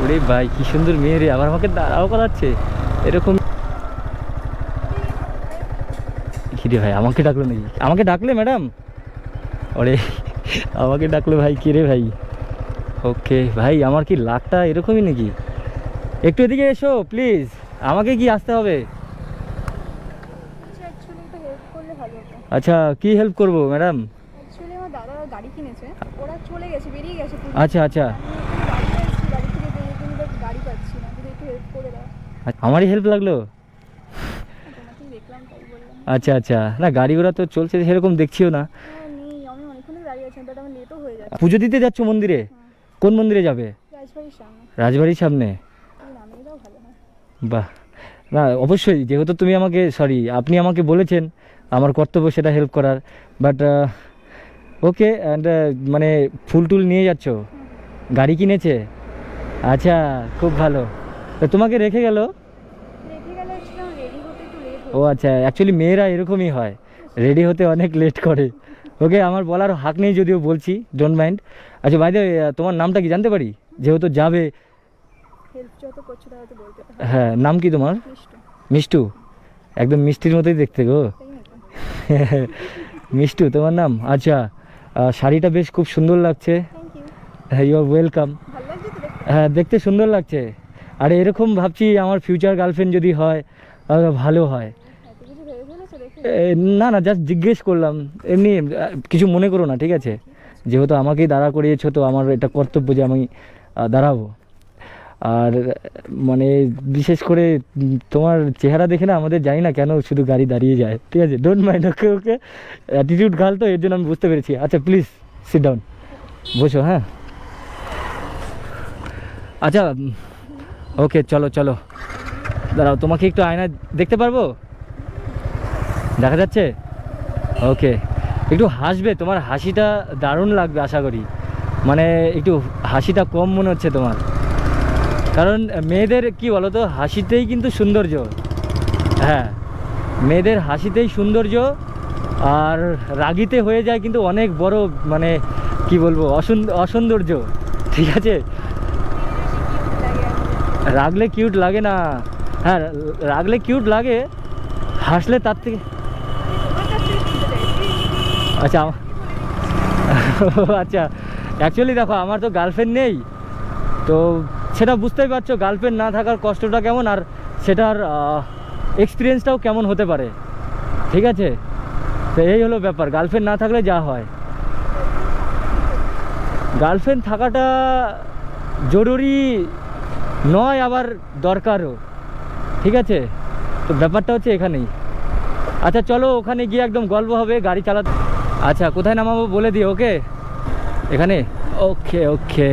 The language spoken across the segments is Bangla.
ওরে ভাই কি সুন্দর মেয়ে রে, আবার আমাকে দাঁড়াও করাচ্ছে এরকম। কি রে ভাই, আমাকে ডাকলো নাকি? আমাকে ডাকলে ম্যাডাম? ওরে আমাকে ডাকলো ভাই, কে রে ভাই? ওকে ভাই, আমার কি লাকটা এরকমই নাকি? একটু এদিকে এসো প্লিজ, আমাকে কি আসতে হবে? আচ্ছা কি হেল্প করব ম্যাডাম? অ্যাকচুয়ালি আমার দাদা গাড়ি কিনেছে, ওরা চলে গেছে, বেরিয়ে গেছে। আচ্ছা আচ্ছা, গাড়ি থেকে বেরিয়ে কিন্তু গাড়ি পাচ্ছি না, যদি একটু হেল্প করে দাও। আমারই হেল্প লাগলো? তোমাকেই দেখলাম তাই বললাম। আচ্ছা আচ্ছা, না গাড়ি ঘোড়া তো চলছে সেরকম দেখছিও না। হ্যাঁ নেই, আমি অনেকক্ষণ ধরে দাঁড়িয়ে আছি, বাট আমার লেটও হয়ে যাচ্ছে। পুজো দিতে যাচ্ছ মন্দিরে? কোন মন্দিরে যাবে? রাজবাড়ির সামনে। রাজবাড়ির সামনে? তুমি নামিয়ে দাও, ভালো হয়। বাহ, না অবশ্যই, যেহেতু তুমি আমাকে আপনি আমাকে বলেছেন, আমার কর্তব্য সেটা হেল্প করার। বাট ওকে, অ্যান্ড মানে ফুল টুল নিয়ে যাচ্ছ? গাড়ি কিনেছে? আচ্ছা খুব ভালো। তো তোমাকে রেখে গেল? রেখে গেলে ছিলাম, রেডি হতে একটু লেট ও আচ্ছা, অ্যাকচুয়ালি মেয়েরা এরকমই হয়, রেডি হতে অনেক লেট করে। ওকে, আমার বলার হাক নেই যদিও বলছি, ডোন্ট মাইন্ড। আচ্ছা ভাই, তোমার নামটা কি জানতে পারি? যেহেতু যাবে। হেল্প যত করছো তাহলে বলতে হবে। হ্যাঁ, নাম কি তোমার? মিষ্টু। মিষ্টু? একদম মিষ্টির মতোই দেখতে গো। তাই নাকি? মিষ্টু তোমার নাম? আচ্ছা, শাড়িটা বেশ খুব সুন্দর লাগছে। Thank you. হ্যাঁ, ইউ আর ওয়েলকাম। ভালো লাগছে তো দেখতে? হ্যাঁ, দেখতে সুন্দর লাগছে। আর এরকম ভাবছি আমার ফিউচার গার্লফ্রেন্ড যদি হয় ভালো হয়। এত কিছু ভেবে ফেলেছো দেখে? না না, জাস্ট জিজ্ঞেস করলাম এমনি, কিছু মনে করো না, ঠিক আছে? যেহেতু আমাকেই দাঁড়া করিয়েছো, তো আমার এটা কর্তব্য যে আমি দাঁড়াবো। আর মানে বিশেষ করে তোমার চেহারা দেখে না আমাদের জানি না কেন শুধু গাড়ি দাঁড়িয়ে যায়, ঠিক আছে? Don't mind, okay okay, attitude girl তো, এর জন্য আমি বুঝতে পেরেছি। আচ্ছা প্লিজ সিট ডাউন, বসো। হ্যাঁ আচ্ছা, ওকে চলো চলো, দাঁড়াও, তোমাকে একটু আয়না দেখতে পারবো? দেখা যাচ্ছে? ওকে, একটু হাসবে, তোমার হাসিটা দারুণ লাগবে আশা করি। মানে একটু হাসিটা কম মনে হচ্ছে তোমার, কারণ মেয়েদের কি বলো তো, হাসিতেই কিন্তু সৌন্দর্য। হ্যাঁ, মেয়েদের হাসিতেই সৌন্দর্য, আর রাগিতে হয়ে যায় কিন্তু অনেক বড়, মানে কি বলবো, অসৌন্দর্য, ঠিক আছে? রাগলে কিউট লাগে না। হ্যাঁ, রাগলে কিউট লাগে, হাসলে তার থেকে। তোমার কাছে শুনতে চাইছি। আচ্ছা আচ্ছা, অ্যাকচুয়ালি দেখো, আমার তো গার্লফ্রেন্ড নেই, তো সেটা বুঝতেই পারছো গার্লফ্রেন্ড না থাকার কষ্টটা কেমন, আর সেটার এক্সপিরিয়েন্সটাও কেমন হতে পারে, ঠিক আছে? তো এই হলো ব্যাপার, গার্লফ্রেন্ড না থাকলে যা হয়। গার্লফ্রেন্ড থাকাটা জরুরি নয়, আবার দরকারও, ঠিক আছে? তো ব্যাপারটা হচ্ছে এখানেই। আচ্ছা চলো, ওখানে গিয়ে একদম গল্প হবে, গাড়ি চালাতে। আচ্ছা কোথায় নামাবো বলে দিও, ওকে? এখানে? ওকে ওকে।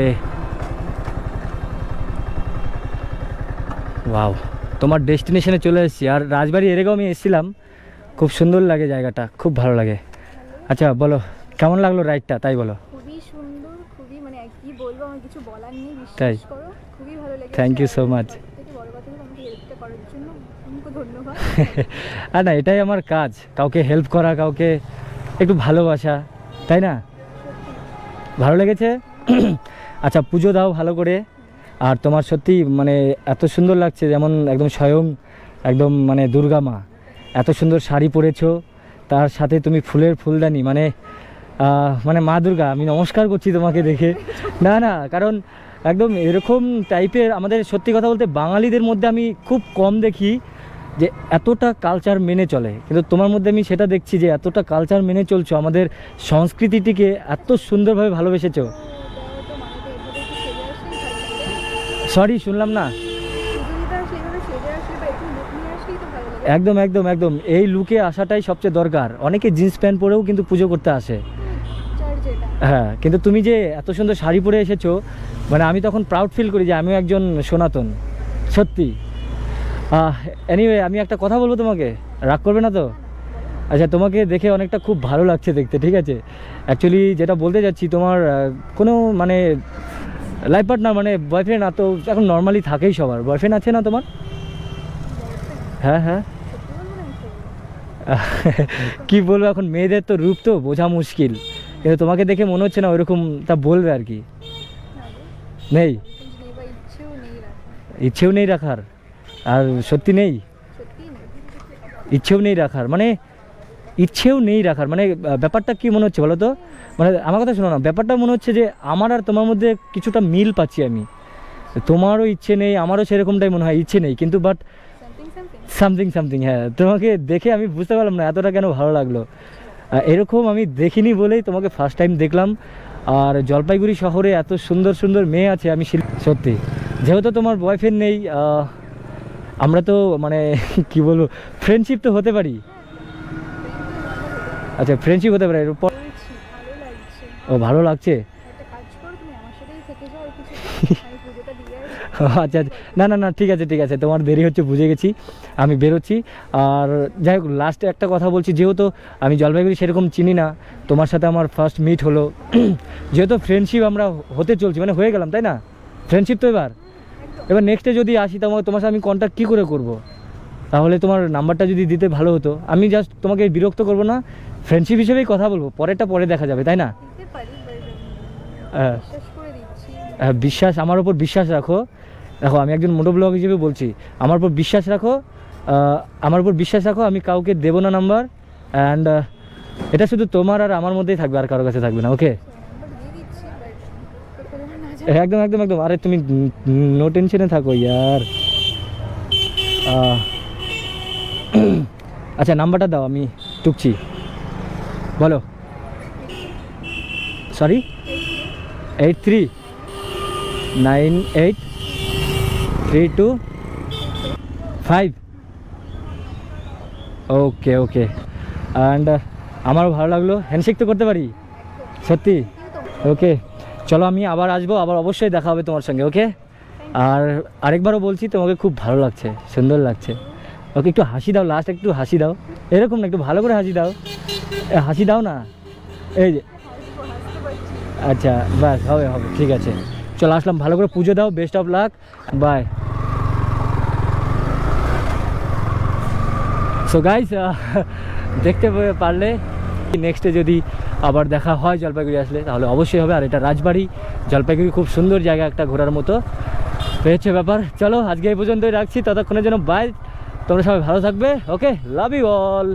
ওয়াও, তোমার ডেস্টিনেশনে চলে এসেছি। আর রাজবাড়ি এরকম আমি এসেছিলাম, খুব সুন্দর লাগে জায়গাটা, খুব ভালো লাগে। আচ্ছা বলো, কেমন লাগলো রাইডটা, তাই বলো। খুবই সুন্দর, খুবই, মানে কি বলবো, আমার কিছু বলার নেই, তাই? বিশ্বাস করো, খুবই ভালো লেগেছে। Thank you so much. থেকে বড় কথা হলো, আমাকে হেল্পটা করার জন্য অসংখ্য ধন্যবাদ। আর না, এটাই আমার কাজ, কাউকে হেল্প করা, কাউকে একটু ভালোবাসা, তাই না? ভালো লেগেছে? আচ্ছা পুজো দাও ভালো করে। আর তোমার সত্যি মানে এত সুন্দর লাগছে, যেমন একদম স্বয়ং, একদম মানে দুর্গা মা। এত সুন্দর শাড়ি পরেছো, তার সাথে তুমি ফুলের ফুলদানি, মানে মানে মা দুর্গা, আমি নমস্কার করছি তোমাকে দেখে। না না, কারণ একদম এরকম টাইপের আমাদের, সত্যি কথা বলতে বাঙালিদের মধ্যে আমি খুব কম দেখি যে এতটা কালচার মেনে চলে, কিন্তু তোমার মধ্যে আমি সেটা দেখছি যে এতটা কালচার মেনে চলছো, আমাদের সংস্কৃতিটিকে এত সুন্দরভাবে ভালোবেসেছো। সরি, শুনলাম না। একদম একদম একদম, এই লুকে আসাটাই সবচেয়ে দরকার। অনেকে জিন্স প্যান্ট পরেও কিন্তু পুজো করতে আসে। হ্যাঁ, কিন্তু তুমি যে এত সুন্দর শাড়ি পরে এসেছো, মানে আমি তখন প্রাউড ফিল করি যে আমিও একজন সনাতন, সত্যি। এনিওয়ে, আমি একটা কথা বলবো তোমাকে, রাগ করবে না তো? আচ্ছা, তোমাকে দেখে অনেকটা খুব ভালো লাগছে দেখতে, ঠিক আছে? অ্যাকচুয়ালি যেটা বলতে যাচ্ছি, তোমার কোনো মানে লাইফ পার্টনার, মানে বয়ফ্রেন্ড না তো এখন নর্মালি থাকেই সবার, বয়ফ্রেন্ড আছে না তোমার? হ্যাঁ হ্যাঁ। কি বলবো, এখন মেয়েদের তো রূপ তো বোঝা মুশকিল, কিন্তু তোমাকে দেখে মনে হচ্ছে না ওইরকম, তা বলবে আর কি। নেই? ইচ্ছেও নেই রাখার, আর সত্যি নেই, সত্যিই নেই। ইচ্ছেও নেই রাখার, মানে ইচ্ছেও নেই রাখার, মানে ব্যাপারটা কি মনে হচ্ছে বলো তো? মানে আমার কথা শোনো না, ব্যাপারটা মনে হচ্ছে যে আমার আর তোমার মধ্যে কিছুটা মিল পাচ্ছি আমি। তোমারও ইচ্ছে নেই, আমারও সেরকমটাই মনে হয়, ইচ্ছে নেই কিন্তু বাট সামথিং সামথিং, হ্যাঁ। তোমাকে দেখে আমি বুঝতে পারলাম না এতটা কেন ভালো লাগলো। এরকম আমি দেখিনি বলেই তোমাকে ফার্স্ট টাইম দেখলাম। আর জলপাইগুড়ি শহরে এত সুন্দর সুন্দর মেয়ে আছে, আমি সত্যি, যেহেতু তোমার বয়ফ্রেন্ড নেই, আমরা তো মানে কি বলবো, ফ্রেন্ডশিপ তো হতে পারি। আচ্ছা, ফ্রেন্ডশিপ হতে পারে এরপর। ভালো লাগছে। ও, ভালো লাগছে। একটা কাজ করো, তুমি আমার সাথেই থেকে যাও আর কিছু আমি পুজোটা দিয়ে আসি। আচ্ছা না না না, ঠিক আছে, তোমার দেরি হচ্ছে বুঝে গেছি, আমি বেরোচ্ছি। আর যাই হোক, লাস্টে একটা কথা বলছি, যেহেতু আমি জলপাইগুড়ি সেরকম চিনি না, তোমার সাথে আমার ফার্স্ট মিট হলো, যেহেতু ফ্রেন্ডশিপ আমরা হতে চলছি, মানে হয়ে গেলাম, তাই না? ফ্রেন্ডশিপ তো এবার নেক্সটে যদি আসি তোমার সাথে আমি কন্ট্যাক্ট কী করে করব? তাহলে তোমার নাম্বারটা যদি দিতে ভালো হতো। আমি জাস্ট তোমাকে বিরক্ত করব না, ফ্রেন্ডশিপ হিসেবেই কথা বলবো, পরেরটা পরে দেখা যাবে, তাই না? দিতে পারি, হ্যাঁ, বিশ্বাস করে দিচ্ছি। বিশ্বাস, আমার ওপর বিশ্বাস রাখো। দেখো, আমি একজন মোটো ব্লগ হিসেবে বলছি, আমার উপর বিশ্বাস রাখো, আমি কাউকে দেবো না নাম্বার। অ্যান্ড এটা শুধু তোমার আর আমার মধ্যেই থাকবে, আর কারোর কাছে থাকবে না, ওকে? নাম্বার দিয়ে দিচ্ছি, বাট তোকে যেন না জানি। একদম, আরে তুমি নো টেনশনে থাকো ইয়ার। আচ্ছা, নাম্বারটা দাও, আমি টুকছি, বলো। Sorry, 839832 okay. অ্যান্ড আমারও ভালো লাগলো, হ্যান্ডশেক তো করতে পারি সত্যি। ওকে, চলো, আমি আবার আসবো, আবার অবশ্যই দেখা হবে তোমার সঙ্গে, ওকে? আর আরেকবারও বলছি, তোমাকে খুব ভালো লাগছে, সুন্দর লাগছে। ওকে, একটু হাসি দাও, লাস্ট একটু হাসি দাও, এরকম না, একটু ভালো করে হাসি দাও, হাসি দাও না, এই যে। আচ্ছা, বাস, হবে, ঠিক আছে, চলো আসলাম, ভালো করে পুজো দাও, best of luck, bye. So guys, দেখতে পারলে নেক্সটে যদি আবার দেখা হয় জলপাইগুড়ি আসলে, তাহলে অবশ্যই হবে। আর এটা রাজবাড়ি, জলপাইগুড়ি খুব সুন্দর জায়গা একটা ঘোরার মতো, পেয়েছে ব্যাপার। চলো, আজকে এই পর্যন্তই রাখছি, ততক্ষণের জন্য বাই, তোমরা সবাই ভালো থাকবে, ওকে, লাভ ইউ অল।